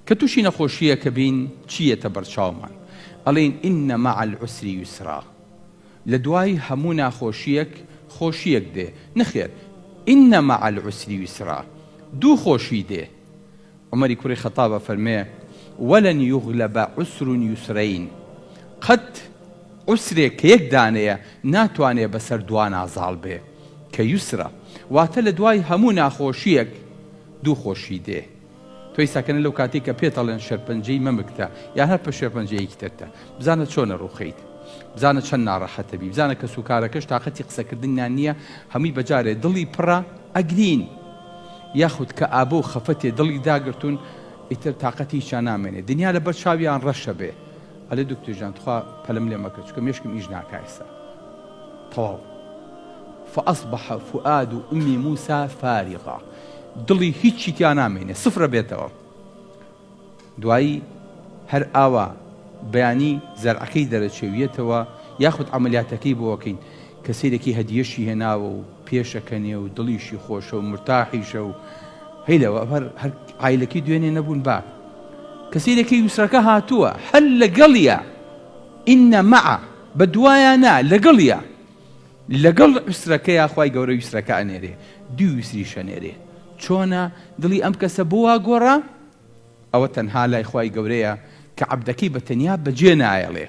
کە تووشی نەخۆشیە کە بین چیەتە بەرچاومان؟ ئەڵێن ئینە مع العسری یوسرا، لە دوای هەموو ناخۆشیەک خۆشیەک دێ. نەخێر، ئینە مع العسری یوسرا، دوو خۆشی دێ. عومەری کوڕی خەتابە فەرمێ وەلەن یوغلەبە عسر یوسرەین، قەت عسرێک کە یەک دانەیە ناتوانێ بەسەر دوا نازاڵ بێ کە یوسرە، واتە لە دوای هەموو ناخۆشیەک دوو خۆشی دێ. تۆی ساکەنە لەو کاتێک کە پێتەڵێن شەرپەنجەی مەمکتە یان هەر پە شەرپەنجەیەکی ترتە، بزانە چۆنە ڕووخەیت، بزانە چەند ناڕەحەتە بی، بزانە کە سوکارەکەش تاقەتی قسەکردنیان نییە، هەمووی بەجارێ دڵی پڕە ئەگرین، یاخود کە ئابە و خەفەتێ دڵی داگرتون ئیتر تاقەتی هیچیان نامێنێ، دنیا لە بەر چاویان ڕەشە بێ. ئەلێ دکتۆر جان تخوا پەلەم لێ مەکە، چکە مێشکم ئیش ناکایسە تەواو. فأصبح فؤاد أم موسى فارغا، دڵی هیچی تیان نامێنێ، سفرە بێتەوە. دوایی هەر ئاوا بەیانی زەرعەکەی دەرەچێویێتەوە یاخود عملیاتەکەی بۆکەین کە سەیرێکی هەدیەشی هێناوە و پێشەکەنێ و دڵیشی خۆشە و مرتاحیشە و هەیلەوە هەر عایلەکەی دوێنێ نەبوون با کە سەیرێکی یوسرەکە هاتووە هەر لەگەڵیە، ئینە مەعە بە دوایانە لەگەڵیە، لەگەڵ یوسرەکەیە خوای گەورە یوسرەکە ئەنێرێ، دوو یوسری شەنێرێ. چۆنە دڵی ئەم کەسە بۆ گۆڕە؟ ئەوە تەنها لای خوای گەورەیە کە عەبدەکەی بە تەنیا بەجێ نایەڵێ.